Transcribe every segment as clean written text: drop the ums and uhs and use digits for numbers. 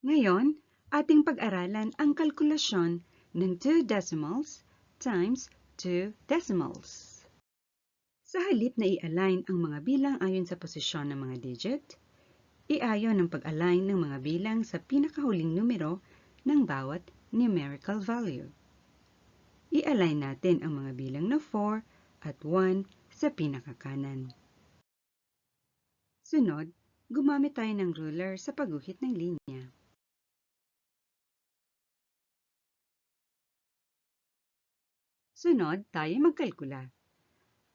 Ngayon, ating pag-aralan ang kalkulasyon ng 2 decimals times 2 decimals. Sa halip na i-align ang mga bilang ayon sa posisyon ng mga digit, iayon ang pag-align ng mga bilang sa pinakahuling numero ng bawat numerical value. I-align natin ang mga bilang na 4 at 1 sa pinakakanan. Sunod, gumamit tayo ng ruler sa pagguhit ng linya. Sunod, tayo magkalkula.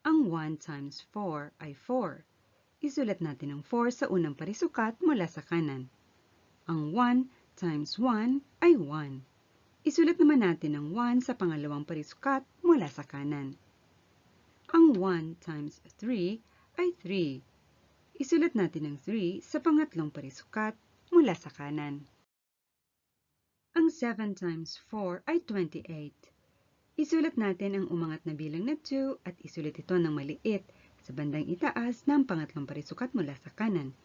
Ang 1 times 4 ay 4. Isulat natin ang 4 sa unang parisukat mula sa kanan. Ang 1 times 1 ay 1. Isulat naman natin ang 1 sa pangalawang parisukat mula sa kanan. Ang 1 times 3 ay 3. Isulat natin ang 3 sa pangatlong parisukat mula sa kanan. Ang 7 times 4 ay 28. Isulat natin ang umangat na bilang na 2 at isulat ito ng maliit sa bandang itaas ng pangatlong parisukat mula sa kanan.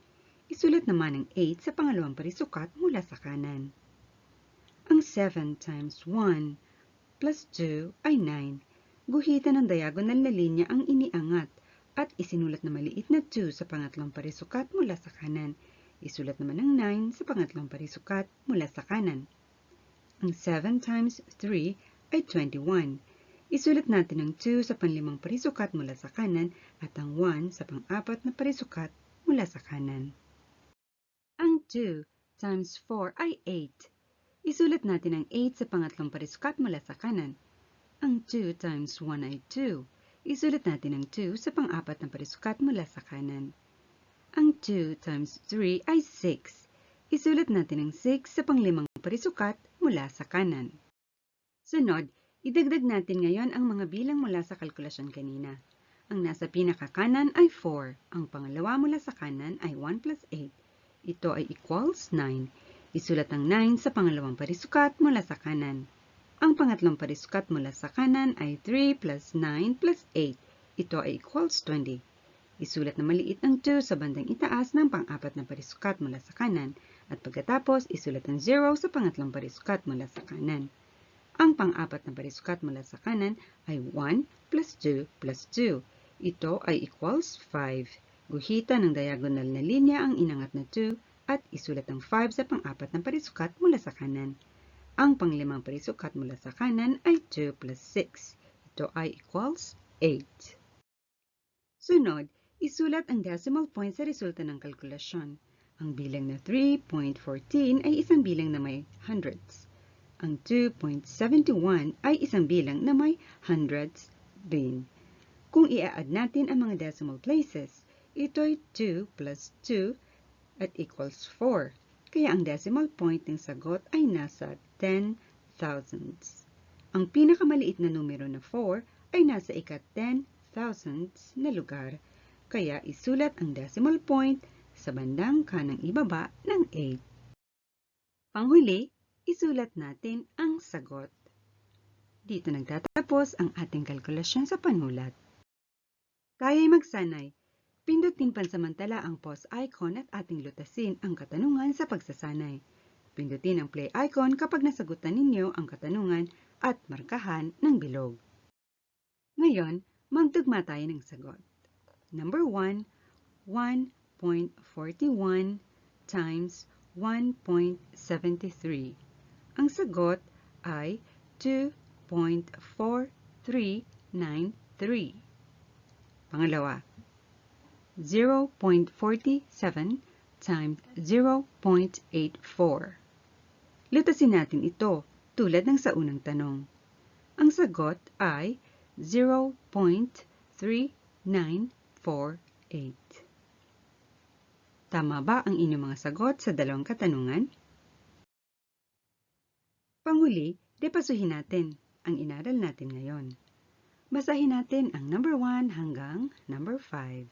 Isulat naman ang 8 sa pangalawang parisukat mula sa kanan. Ang 7 times 1 plus 2 ay 9. Guhitan ng diagonal na linya ang iniangat at isinulat na maliit na 2 sa pangatlong parisukat mula sa kanan. Isulat naman ang 9 sa pangatlong parisukat mula sa kanan. Ang 7 times 3 ay 21. Isulat natin ang 2 sa panlimang parisukat mula sa kanan at ang 1 sa pang-apat na parisukat mula sa kanan. Ang 2 times 4 ay 8. Isulat natin ang 8 sa pangatlong parisukat mula sa kanan. Ang 2 times 1 ay 2. Isulat natin ang 2 sa pang-apat na parisukat mula sa kanan. Ang 2 times 3 ay 6. Isulat natin ang 6 sa panglimang parisukat mula sa kanan. Sunod, idagdag natin ngayon ang mga bilang mula sa kalkulasyon kanina. Ang nasa pinakakanan ay 4. Ang pangalawa mula sa kanan ay 1 plus 8. Ito ay equals 9. Isulat ang 9 sa pangalawang parisukat mula sa kanan. Ang pangatlong parisukat mula sa kanan ay 3 plus 9 plus 8. Ito ay equals 20. Isulat na maliit ang 2 sa bandang itaas ng pang-apat na parisukat mula sa kanan at pagkatapos isulat ang 0 sa pangatlong parisukat mula sa kanan. Ang pang-apat na parisukat mula sa kanan ay 1 plus 2 plus 2. Ito ay equals 5. Guhitan ng diagonal na linya ang inangat na 2 at isulat ang 5 sa pang-apat na parisukat mula sa kanan. Ang panglimang parisukat mula sa kanan ay 2 plus 6. Ito ay equals 8. Sunod, isulat ang decimal point sa resulta ng kalkulasyon. Ang bilang na 3.14 ay isang bilang na may hundreds. Ang 2.71 ay isang bilang na may hundreds din. Kung i-add natin ang mga decimal places, ito ay 2 plus 2 at equals 4. Kaya ang decimal point ng sagot ay nasa 10 thousandths. Ang pinakamaliit na numero na 4 ay nasa ika-10 thousandths na lugar. Kaya isulat ang decimal point sa bandang kanang ibaba ng 8. Panghuli, isulat natin ang sagot. Dito nagtatapos ang ating kalkulasyon sa panulat. Tayo'y magsanay. Pindutin pansamantala ang pause icon at ating lutasin ang katanungan sa pagsasanay. Pindutin ang play icon kapag nasagutan ninyo ang katanungan at markahan ng bilog. Ngayon, magtugma tayo ng sagot. Number 1, 1.41 times 1.73. Ang sagot ay 2.4393. Pangalawa, 0.47 times 0.84. Lutasin natin ito tulad ng sa unang tanong. Ang sagot ay 0.3948. Tama ba ang inyong mga sagot sa dalawang katanungan? Panghuli, repasuhin natin ang inaral natin ngayon. Basahin natin ang number 1 hanggang number 5.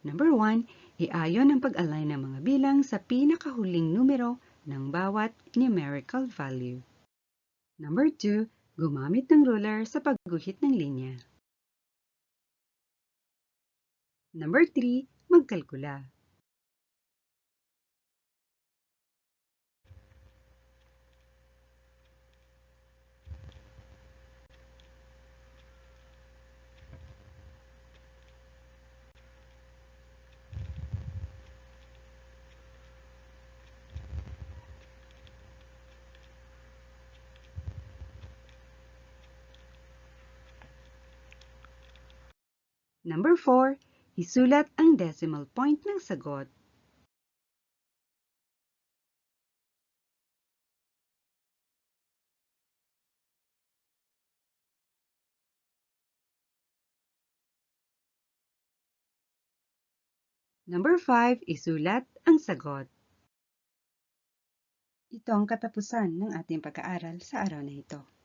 Number 1, iayon ang pag-align ng mga bilang sa pinakahuling numero ng bawat numerical value. Number 2, gumamit ng ruler sa pagguhit ng linya. Number 3, magkalkula. Number 4, isulat ang decimal point ng sagot. Number 5, isulat ang sagot. Ito ang katapusan ng ating pag-aaral sa araw na ito.